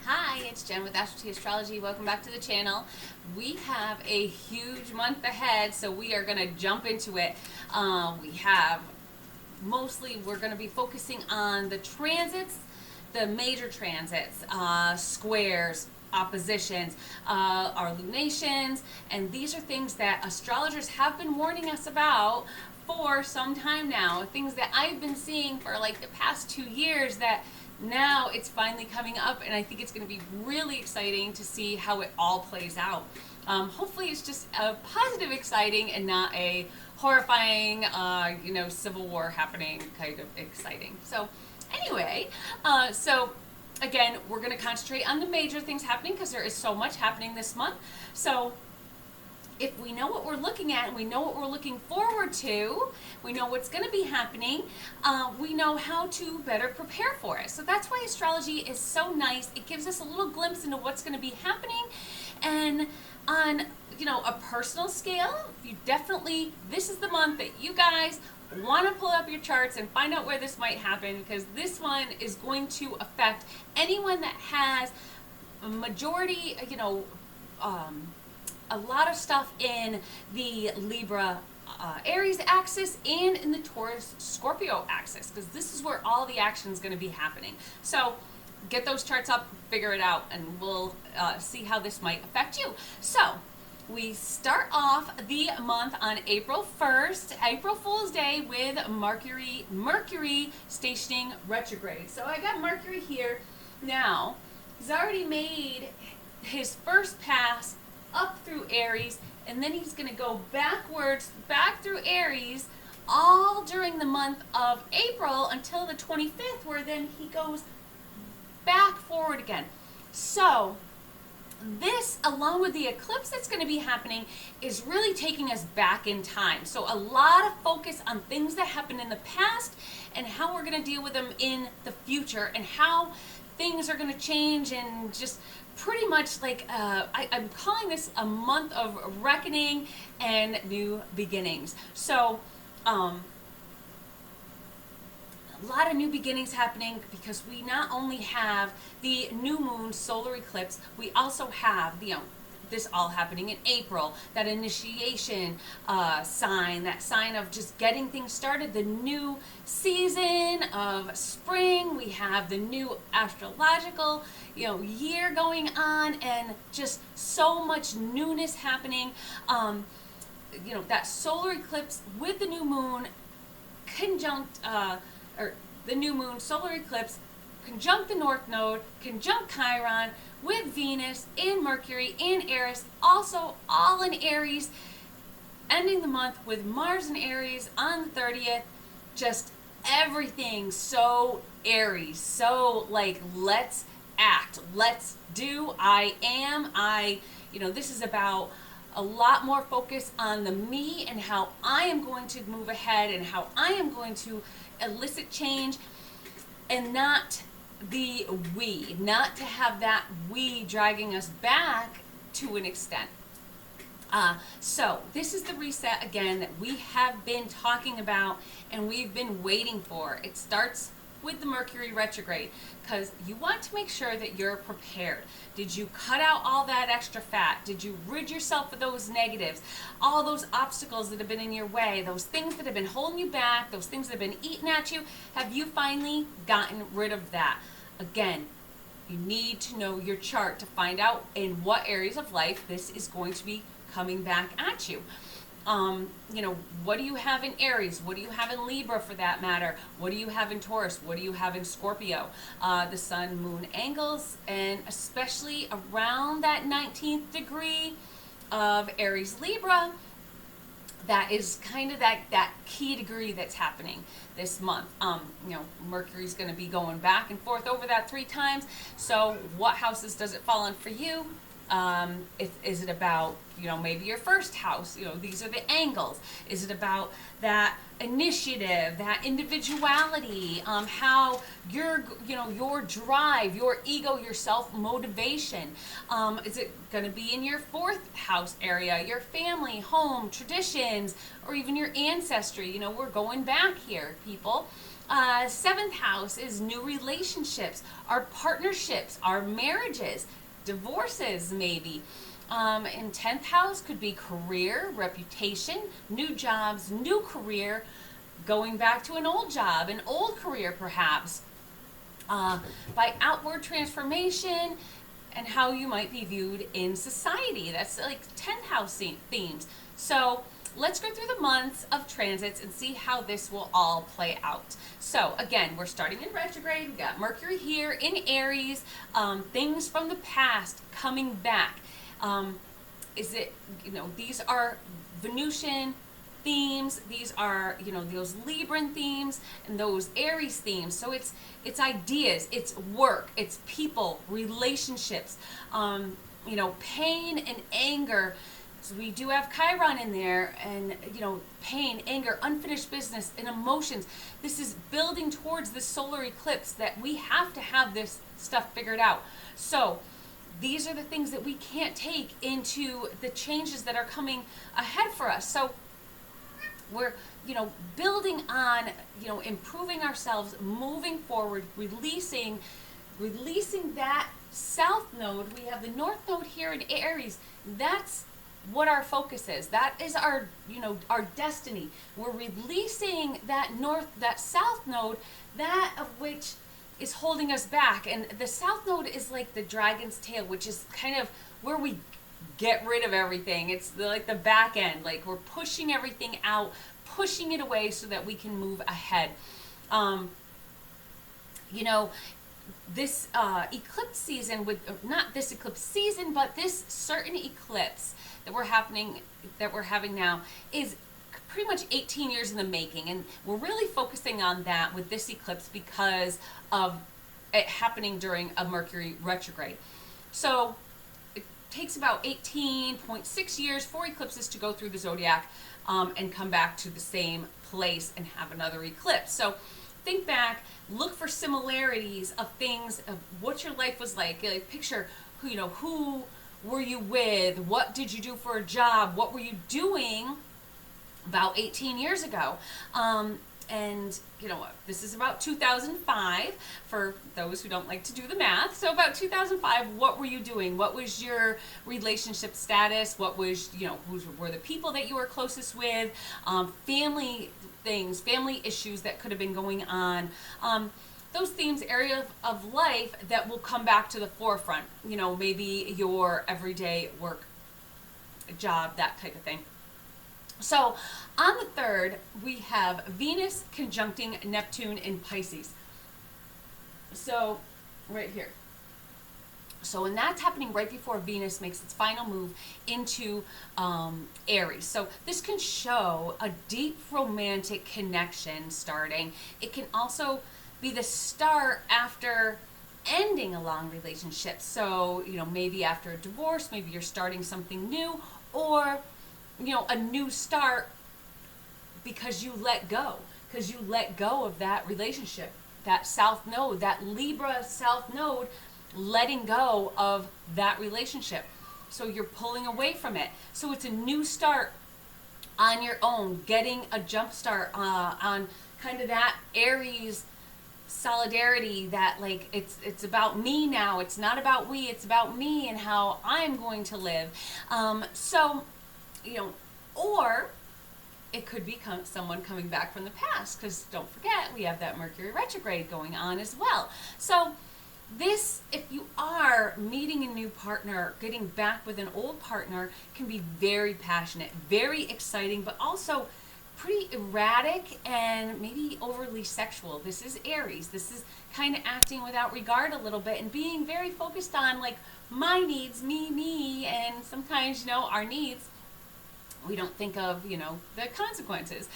Hi, it's Jen with Astrology. Welcome back to the channel. We have a huge month ahead, so we are going to jump into it. We're going to be focusing on the transits, the major transits, squares, oppositions, our lunations, and these are things that astrologers have been warning us about for some time now. Things that I've been seeing for like the past 2 years that now it's finally coming up, and I think it's going to be really exciting to see how it all plays out. Hopefully it's just a positive exciting and not a horrifying, civil war happening kind of exciting. So anyway, again, we're going to concentrate on the major things happening because there is so much happening this month. So if we know what we're looking at and we know what we're looking forward to, we know what's going to be happening, we know how to better prepare for it. So that's why astrology is so nice. It gives us a little glimpse into what's going to be happening. And on, a personal scale, this is the month that you guys want to pull up your charts and find out where this might happen, because this one is going to affect anyone that has a majority, a lot of stuff in the Libra Aries axis and in the Taurus Scorpio axis, because this is where all the action is going to be happening. So get those charts up, figure it out, and we'll see how this might affect you. So we start off the month on April 1st, April Fool's Day, with Mercury stationing retrograde. So I got Mercury here now. He's already made his first pass up through Aries, and then he's going to go backwards back through Aries all during the month of April until the 25th, where then he goes back forward again. So this, along with the eclipse that's going to be happening, is really taking us back in time. So a lot of focus on things that happened in the past and how we're going to deal with them in the future, and how things are going to change, and just pretty much like I'm calling this a month of reckoning and new beginnings. So a lot of new beginnings happening, because we not only have the new moon solar eclipse, we also have this all happening in April, that initiation sign, that sign of just getting things started, the new season of spring. We have the new astrological year going on, and just so much newness happening. That solar eclipse with the new moon conjunct, or the new moon solar eclipse conjunct the North Node, conjunct Chiron with Venus and Mercury and Eris, also all in Aries, ending the month with Mars in Aries on the 30th. Just everything so Aries, so like, let's act, let's do, this is about a lot more focus on the me and how I am going to move ahead and how I am going to elicit change, and not the we, not to have that we dragging us back to an extent. So this is the reset again that we have been talking about and we've been waiting for. It starts with the Mercury retrograde, because you want to make sure that you're prepared. Did you cut out all that extra fat? Did you rid yourself of those negatives, all those obstacles that have been in your way, those things that have been holding you back, those things that have been eating at you? Have you finally gotten rid of that? Again, you need to know your chart to find out in what areas of life this is going to be coming back at you. What do you have in Aries? What do you have in Libra, for that matter? What do you have in Taurus? What do you have in Scorpio? The sun moon angles, and especially around that 19th degree of Aries Libra, that is kind of that key degree that's happening this month. Mercury's going to be going back and forth over that 3 times. So what houses does it fall in for you? Is it about, maybe your first house? These are the angles. Is it about that initiative, that individuality, how your drive, your ego, your self-motivation? Is it going to be in your 4th house area, your family, home, traditions, or even your ancestry? We're going back here, people. Seventh house is new relationships, our partnerships, our marriages, divorces maybe. And 10th house could be career, reputation, new jobs, new career, going back to an old job, an old career perhaps. By outward transformation and how you might be viewed in society. That's like 10th house themes. So let's go through the months of transits and see how this will all play out. So again, we're starting in retrograde. We got Mercury here in Aries. Things from the past coming back. These are Venusian themes. These are, those Libran themes and those Aries themes. So it's ideas, it's work, it's people, relationships, pain and anger. So we do have Chiron in there, and pain, anger, unfinished business, and emotions. This is building towards this solar eclipse that we have to have this stuff figured out. So these are the things that we can't take into the changes that are coming ahead for us. So we're, building on, improving ourselves, moving forward, releasing that south node. We have the north node here in Aries. That's what our focus is. That is our, our destiny. We're releasing that south node, that of which is holding us back. And the south node is like the dragon's tail, which is kind of where we get rid of everything. It's like the back end. Like we're pushing everything out, pushing it away so that we can move ahead. This eclipse season, not this eclipse season, but this certain eclipse that we're having now is pretty much 18 years in the making, and we're really focusing on that with this eclipse because of it happening during a Mercury retrograde. So it takes about 18.6 years for eclipses to go through the zodiac and come back to the same place and have another eclipse. So think back, look for similarities of things, of what your life was like. Like picture who were you with? What did you do for a job? What were you doing about 18 years ago? And this is about 2005 for those who don't like to do the math. So about 2005, what were you doing? What was your relationship status? What was, who were the people that you were closest with? Family things, family issues that could have been going on. Those themes, areas of life that will come back to the forefront. Maybe your everyday work, job, that type of thing. So on the 3rd, we have Venus conjuncting Neptune in Pisces. So right here. So when that's happening right before Venus makes its final move into Aries. So this can show a deep romantic connection starting. It can also be the start after ending a long relationship. So, maybe after a divorce, maybe you're starting something new, or, a new start because you let go of that relationship, that south node, that Libra south node, letting go of that relationship. So you're pulling away from it. So it's a new start on your own, getting a jump start on kind of that Aries solidarity, that like it's about me now. It's not about we, it's about me and how I'm going to live. Or it could be someone coming back from the past, because don't forget, we have that Mercury retrograde going on as well. So this, if you are meeting a new partner, getting back with an old partner, can be very passionate, very exciting, but also pretty erratic and maybe overly sexual. This is Aries. This is kind of acting without regard a little bit and being very focused on like my needs, me, and sometimes, our needs. We don't think of, the consequences.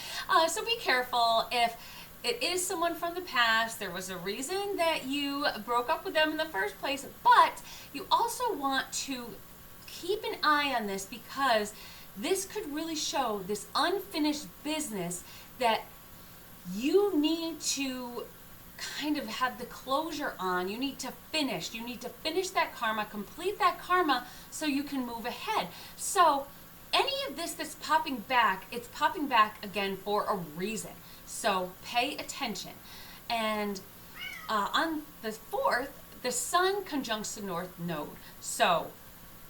So be careful. If it is someone from the past, there was a reason that you broke up with them in the first place, but you also want to keep an eye on this, because this could really show this unfinished business that you need to kind of have the closure on. You need to finish. You need to finish that karma, complete that karma, so you can move ahead. So any of this that's popping back, it's popping back again for a reason. So pay attention. And on the 4th, the sun conjuncts the North Node. So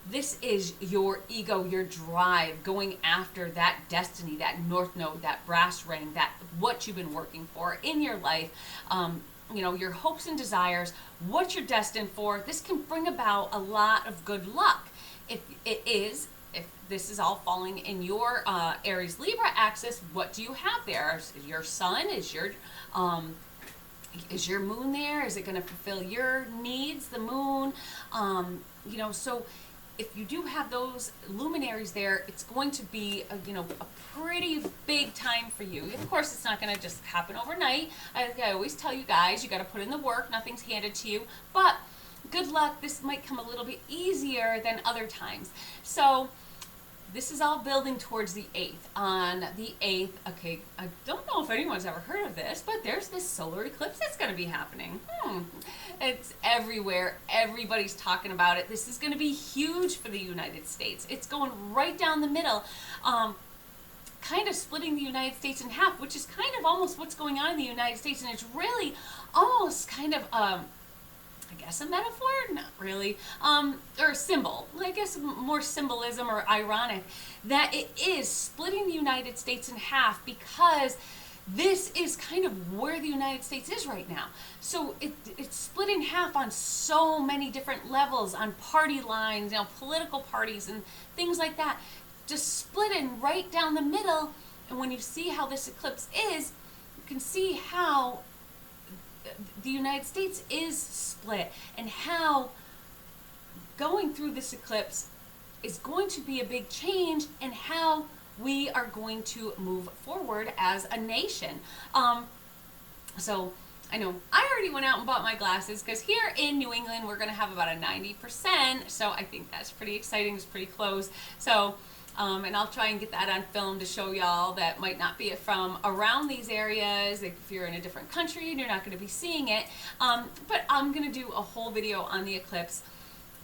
this is your ego, your drive, going after that destiny, that North Node, that brass ring, that what you've been working for in your life, your hopes and desires, what you're destined for. This can bring about a lot of good luck. If this is all falling in your Aries Libra axis, what do you have there? Is your sun? Is your moon there? Is it going to fulfill your needs, the moon? So if you do have those luminaries there, it's going to be a pretty big time for you. Of course, it's not going to just happen overnight. I always tell you guys, you got to put in the work. Nothing's handed to you. But good luck. This might come a little bit easier than other times. So this is all building towards the 8th. On the 8th, okay, I don't know if anyone's ever heard of this, but there's this solar eclipse that's going to be happening. It's everywhere. Everybody's talking about it. This is going to be huge for the United States. It's going right down the middle, kind of splitting the United States in half, which is kind of almost what's going on in the United States, and it's really almost kind of I guess a metaphor? Not really. Or a symbol. I guess more symbolism or ironic that it is splitting the United States in half, because this is kind of where the United States is right now. So it's split in half on so many different levels, on party lines, political parties and things like that. Just split in right down the middle. And when you see how this eclipse is, you can see how the United States is split, and how going through this eclipse is going to be a big change in how we are going to move forward as a nation. So I know I already went out and bought my glasses, because here in New England we're going to have about a 90%, so I think that's pretty exciting. It's pretty close. So and I'll try and get that on film to show y'all that might not be from around these areas. Like if you're in a different country and you're not going to be seeing it. But I'm going to do a whole video on the eclipse,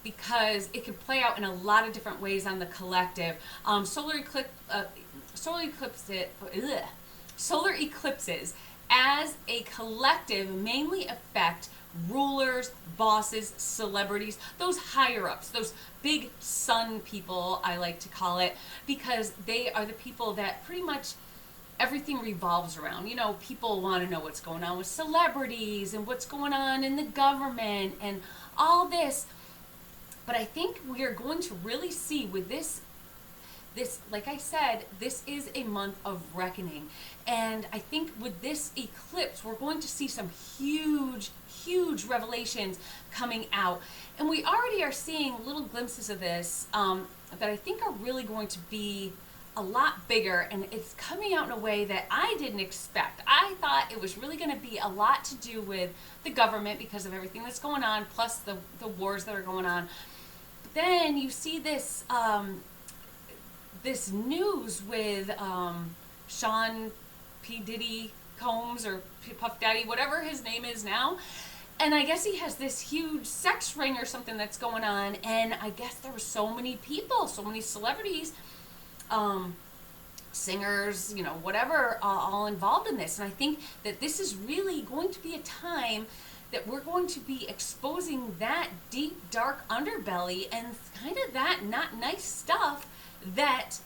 because it can play out in a lot of different ways on the collective. Solar eclipses as a collective mainly affect rulers, bosses, celebrities, those higher ups, those big sun people, I like to call it, because they are the people that pretty much everything revolves around. People want to know what's going on with celebrities and what's going on in the government and all this. But I think we are going to really see with this, like I said, this is a month of reckoning. And I think with this eclipse, we're going to see some huge revelations coming out. And we already are seeing little glimpses of this that I think are really going to be a lot bigger. And it's coming out in a way that I didn't expect. I thought it was really going to be a lot to do with the government because of everything that's going on, plus the wars that are going on. But then you see this this news with Sean P. Diddy Combs, or Puff Daddy, whatever his name is now. And I guess he has this huge sex ring or something that's going on. And I guess there were so many people, so many celebrities, singers, whatever, all involved in this. And I think that this is really going to be a time that we're going to be exposing that deep, dark underbelly and kind of that not nice stuff that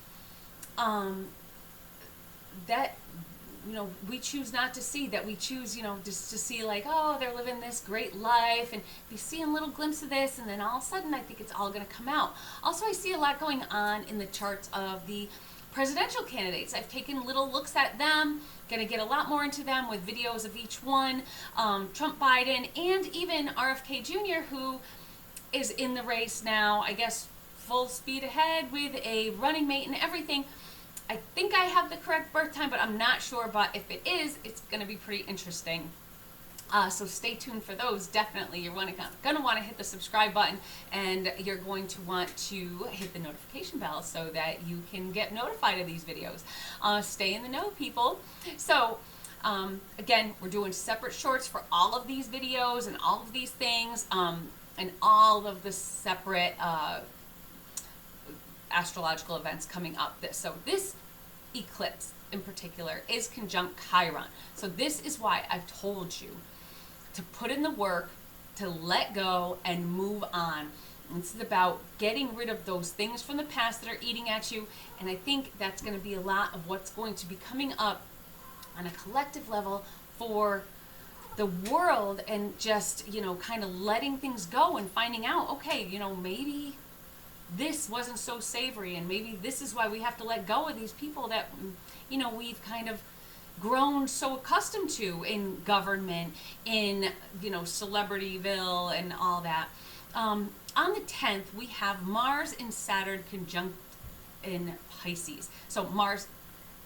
we choose not to see, that we choose, just to see like, oh, they're living this great life, and be seeing little glimpses of this, and then all of a sudden I think it's all going to come out. Also, I see a lot going on in the charts of the presidential candidates. I've taken little looks at them, going to get a lot more into them with videos of each one, Trump, Biden, and even RFK Jr., who is in the race now, I guess full speed ahead with a running mate and everything. I think I have the correct birth time, but I'm not sure. But if it is, it's going to be pretty interesting. So stay tuned for those. Definitely, you're going to want to hit the subscribe button, and you're going to want to hit the notification bell so that you can get notified of these videos. Stay in the know, people. So again, we're doing separate shorts for all of these videos and all of these things, and all of the separate astrological events coming up. So this eclipse in particular is conjunct Chiron. So this is why I've told you to put in the work, to let go and move on. This is about getting rid of those things from the past that are eating at you. And I think that's going to be a lot of what's going to be coming up on a collective level for the world, and just, kind of letting things go and finding out, okay, maybe this wasn't so savory, and maybe this is why we have to let go of these people that, we've kind of grown so accustomed to in government, in, Celebrityville and all that. On the 10th, we have Mars and Saturn conjunct in Pisces. So Mars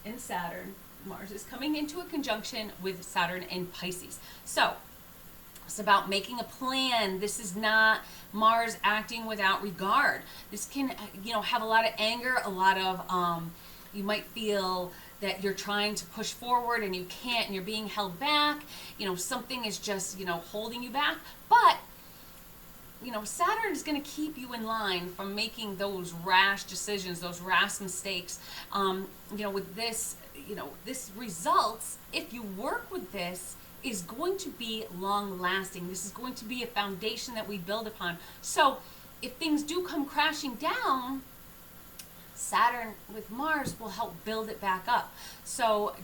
and Saturn, Mars is coming into a conjunction with Saturn in Pisces. So it's about making a plan. This is not Mars acting without regard. This can, have a lot of anger, a lot of, you might feel that you're trying to push forward and you can't, and you're being held back. Something is just, holding you back. But Saturn is going to keep you in line from making those rash decisions, those rash mistakes. With this, this results, if you work with this, is going to be long lasting. This is going to be a foundation that we build upon. So if things do come crashing down, Saturn with Mars will help build it back up. So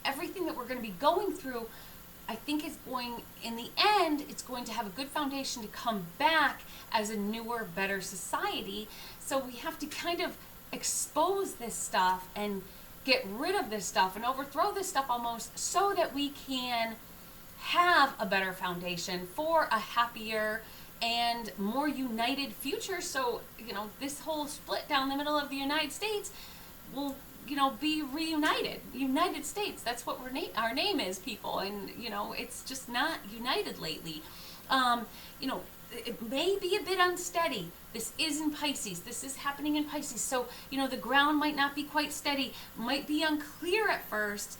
everything that we're going to be going through, I think is going, in the end, it's going to have a good foundation to come back as a newer, better society. So we have to kind of expose this stuff and get rid of this stuff and overthrow this stuff almost, so that we can have a better foundation for a happier and more united future. So, this whole split down the middle of the United States will, be reunited. United States, that's what our name is, people. And, it's just not united lately. It may be a bit unsteady. This is in Pisces. This is happening in Pisces. So, the ground might not be quite steady, might be unclear at first.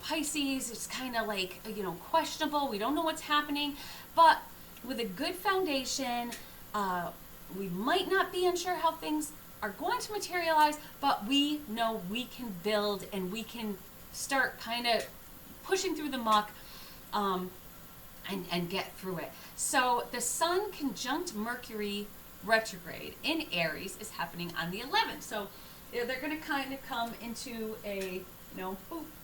Pisces, it's kind of like, questionable. We don't know what's happening. But with a good foundation, we might not be unsure how things are going to materialize, but we know we can build, and we can start kind of pushing through the muck, and get through it. So the Sun conjunct Mercury retrograde in Aries is happening on the 11th. So they're going to kind of come into a,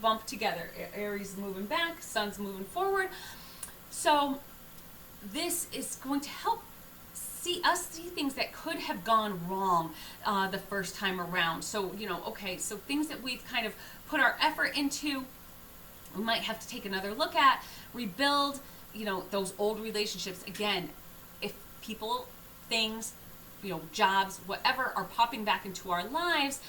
bump together. Aries is moving back, Sun's moving forward. So this is going to help see things that could have gone wrong the first time around. So, so things that we've kind of put our effort into, we might have to take another look at, rebuild, those old relationships. Again, if people, things, jobs, whatever are popping back into our lives,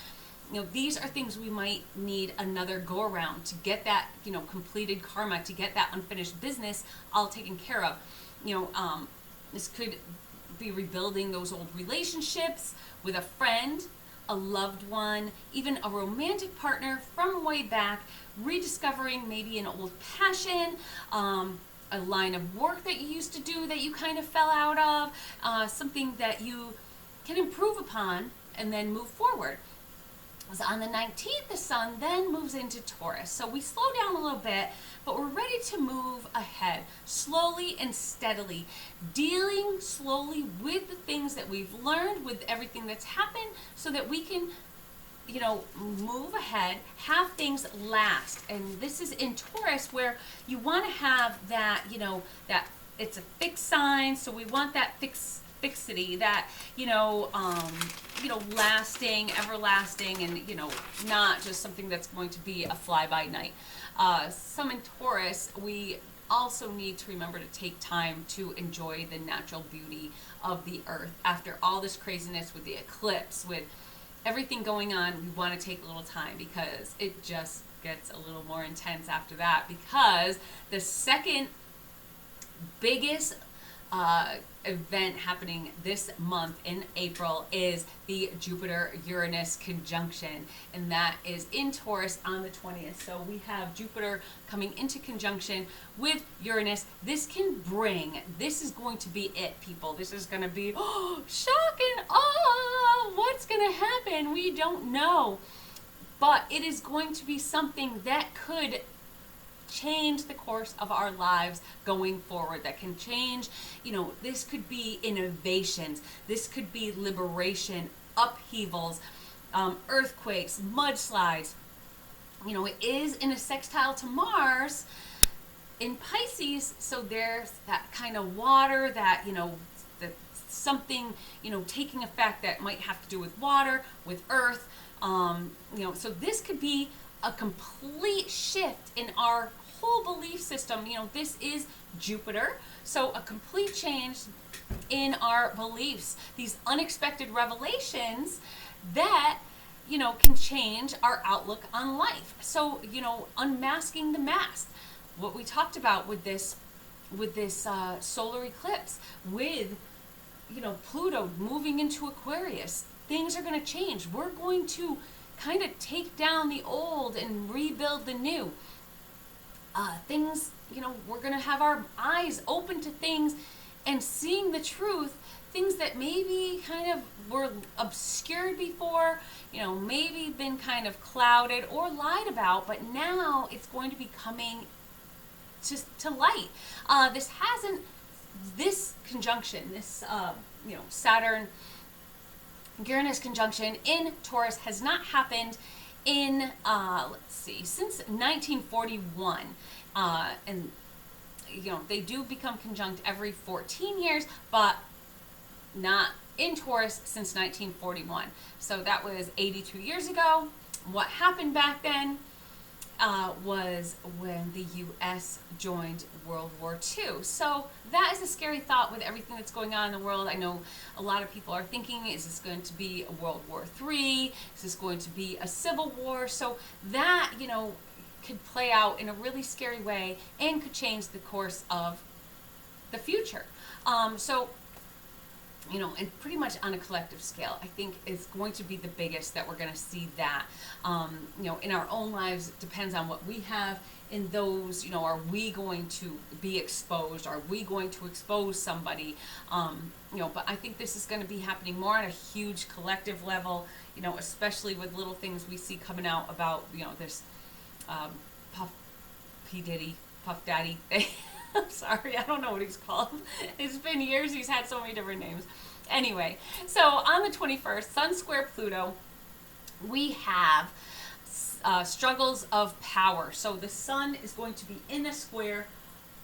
these are things we might need another go around to get that, completed karma, to get that unfinished business all taken care of. This could be rebuilding those old relationships with a friend, a loved one, even a romantic partner from way back, rediscovering maybe an old passion, a line of work that you used to do that you kind of fell out of, something that you can improve upon and then move forward. So on the 19th, the Sun then moves into Taurus. So we slow down a little bit, but we're ready to move ahead, slowly and steadily, dealing slowly with the things that we've learned, with everything that's happened, so that we can, move ahead, have things last. And this is in Taurus, where you want to have that, that it's a fixed sign. So we want that fixity, that, lasting, everlasting, and, not just something that's going to be a fly-by-night. Some in Taurus, we also need to remember to take time to enjoy the natural beauty of the earth. After all this craziness with the eclipse, with everything going on, we want to take a little time, because it just gets a little more intense after that, because the second biggest event happening this month in April is the Jupiter-Uranus conjunction, and that is in Taurus on the 20th. So we have Jupiter coming into conjunction with Uranus. This is going to be it, people. This is going to be shock and awe. What's going to happen? We don't know. but it is going to be something that could change the course of our lives going forward, that can change, this could be innovations, this could be liberation, upheavals, earthquakes, mudslides. It is in a sextile to Mars in Pisces, so there's that kind of water that, that something, taking effect that might have to do with water, with earth. So this could be a complete shift in our whole belief system. This is Jupiter, so a complete change in our beliefs, these unexpected revelations that can change our outlook on life. So unmasking the mask, what we talked about with this solar eclipse, with Pluto moving into Aquarius, things are going to change. We're going to kind of take down the old and rebuild the new. Things, we're going to have our eyes open to things and seeing the truth, things that maybe kind of were obscured before, maybe been kind of clouded or lied about, but now it's going to be coming to light. This conjunction, this Saturn Uranus conjunction in Taurus has not happened in since 1941, and they do become conjunct every 14 years, but not in Taurus since 1941. So that was 82 years ago. What happened back then was when the U.S. joined World War II. So that is a scary thought with everything that's going on in the world. I know a lot of people are thinking, is this going to be a World War III? Is this going to be a civil war? So that, could play out in a really scary way and could change the course of the future. And pretty much on a collective scale, I think it's going to be the biggest that we're going to see that. In our own lives, it depends on what we have in those, are we going to be exposed? Are we going to expose somebody? But I think this is going to be happening more on a huge collective level, especially with little things we see coming out about, this Puff Daddy thing. I'm sorry, I don't know what he's called. It's been years, he's had so many different names. Anyway, so on the 21st, Sun square Pluto, we have struggles of power. So the Sun is going to be in a square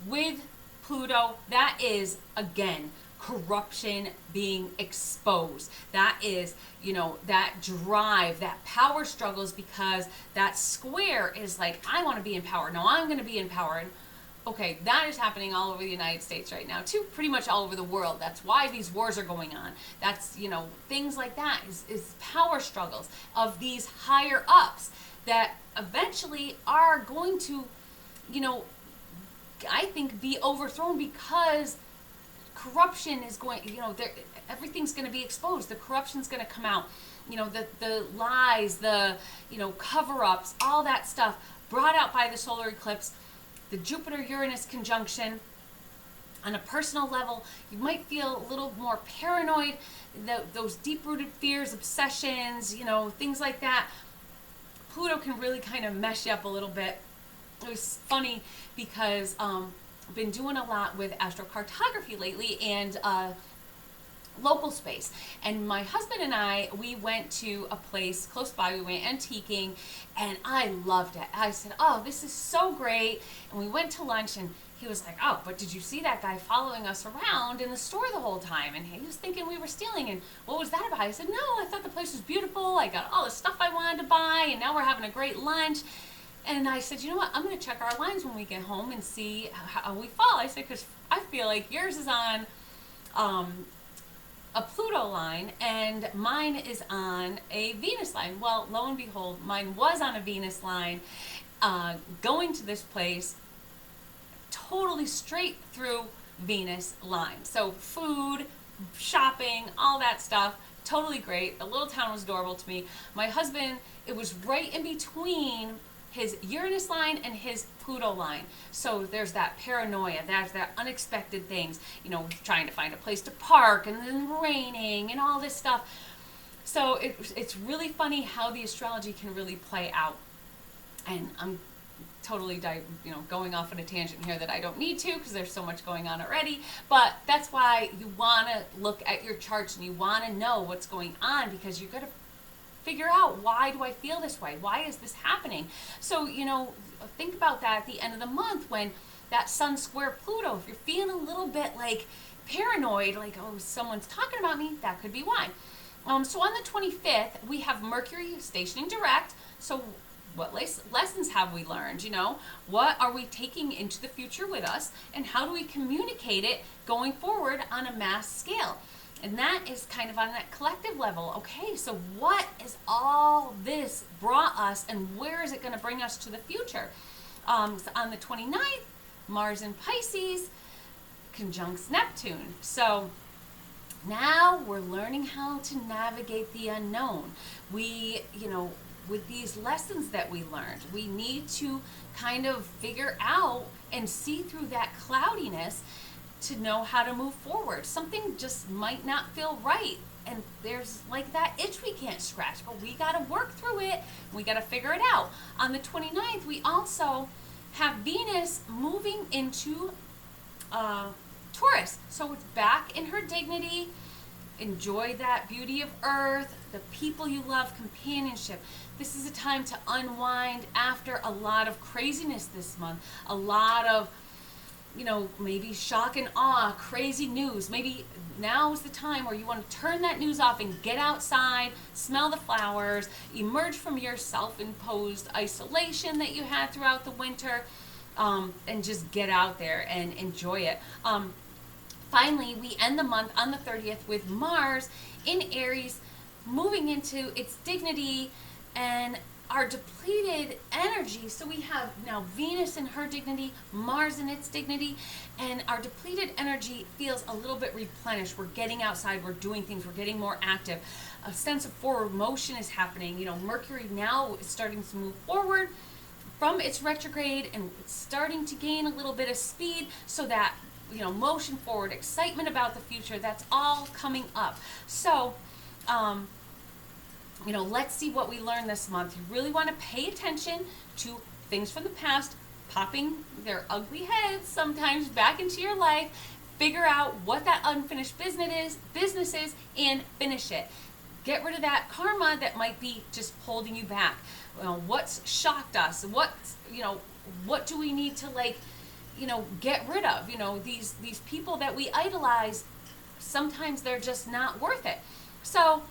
with Pluto. That is, again, corruption being exposed. That is, that drive, that power struggles, because that square is like, I want to be in power. No, I'm going to be in power. And okay, that is happening all over the United States right now, too, pretty much all over the world. That's why these wars are going on. That's, things like that is power struggles of these higher ups that eventually are going to, I think, be overthrown, because corruption is going, everything's going to be exposed. The corruption's going to come out. The lies, the, cover-ups, all that stuff brought out by the solar eclipse. The Jupiter-Uranus conjunction, on a personal level, you might feel a little more paranoid, those deep-rooted fears, obsessions, things like that. Pluto can really kind of mess you up a little bit. It was funny because I've been doing a lot with astrocartography lately and local space. And my husband and I, we went to a place close by. We went antiquing, and I loved it. I said, oh, this is so great. And we went to lunch, and he was like, oh, but did you see that guy following us around in the store the whole time? And he was thinking we were stealing. And what was that about? I said, no, I thought the place was beautiful. I got all the stuff I wanted to buy, and now we're having a great lunch. And I said, you know what, I'm going to check our lines when we get home and see how we fall. I said, because I feel like yours is on a Pluto line and mine is on a Venus line. Well, lo and behold, mine was on a Venus line, going to this place totally straight through Venus line. So food, shopping, all that stuff, totally great. The little town was adorable to me. My husband, it was right in between his Uranus line and his Pluto line. So there's that paranoia, there's that unexpected things, trying to find a place to park and then raining and all this stuff. So it's really funny how the astrology can really play out. And I'm totally going off on a tangent here that I don't need to, because there's so much going on already. But that's why you want to look at your charts and you want to know what's going on, because you're going to figure out, why do I feel this way? Why is this happening? So, think about that at the end of the month when that Sun square Pluto. If you're feeling a little bit like paranoid, like, oh, someone's talking about me, that could be why. So on the 25th, we have Mercury stationing direct. So what lessons have we learned? What are we taking into the future with us, and how do we communicate it going forward on a mass scale? And that is kind of on that collective level. Okay, so what is all this brought us, and where is it going to bring us to the future? So on the 29th, Mars in Pisces conjuncts Neptune. So now we're learning how to navigate the unknown. We, with these lessons that we learned, we need to kind of figure out and see through that cloudiness to know how to move forward. Something just might not feel right, and there's like that itch we can't scratch, but we got to work through it. We got to figure it out. On the 29th, we also have Venus moving into Taurus. So it's back in her dignity. Enjoy that beauty of earth, the people you love, companionship. This is a time to unwind after a lot of craziness this month. A lot of, maybe shock and awe, crazy news. Maybe now is the time where you want to turn that news off and get outside, smell the flowers, emerge from your self-imposed isolation that you had throughout the winter, and just get out there and enjoy it. Finally, we end the month on the 30th with Mars in Aries, moving into its dignity and our depleted energy. So we have now Venus in her dignity, Mars in its dignity, and our depleted energy feels a little bit replenished. We're getting outside, we're doing things, we're getting more active. A sense of forward motion is happening. Mercury now is starting to move forward from its retrograde, and it's starting to gain a little bit of speed, so that motion forward, excitement about the future, that's all coming up. So let's see what we learn this month. You really want to pay attention to things from the past popping their ugly heads sometimes back into your life. Figure out what that unfinished business is and finish it. Get rid of that karma that might be just holding you back. What's shocked us? What do we need to get rid of? These people that we idolize, sometimes they're just not worth it. So,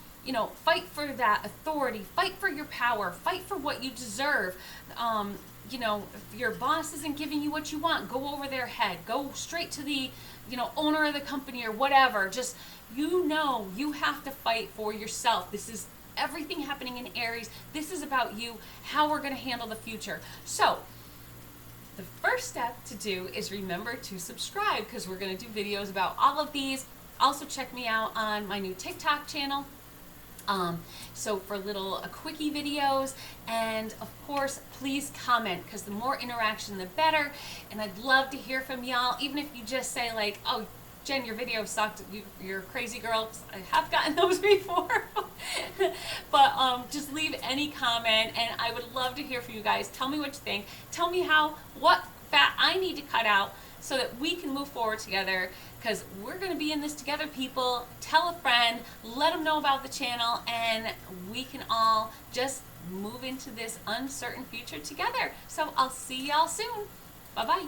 fight for that authority, fight for your power, fight for what you deserve. If your boss isn't giving you what you want, go over their head, go straight to the, owner of the company or whatever. Just, you have to fight for yourself. This is everything happening in Aries. This is about you, how we're going to handle the future. So, the first step to do is remember to subscribe, because we're going to do videos about all of these. Also check me out on my new TikTok channel. So for little quickie videos, and of course, please comment, because the more interaction, the better. And I'd love to hear from y'all, even if you just say like, oh, Jen, your video sucked, you're a crazy girl. I have gotten those before. But just leave any comment, and I would love to hear from you guys. Tell me what you think. Tell me what fat I need to cut out so that we can move forward together, because we're going to be in this together, people. Tell a friend, let them know about the channel, and we can all just move into this uncertain future together. So I'll see y'all soon. Bye-bye.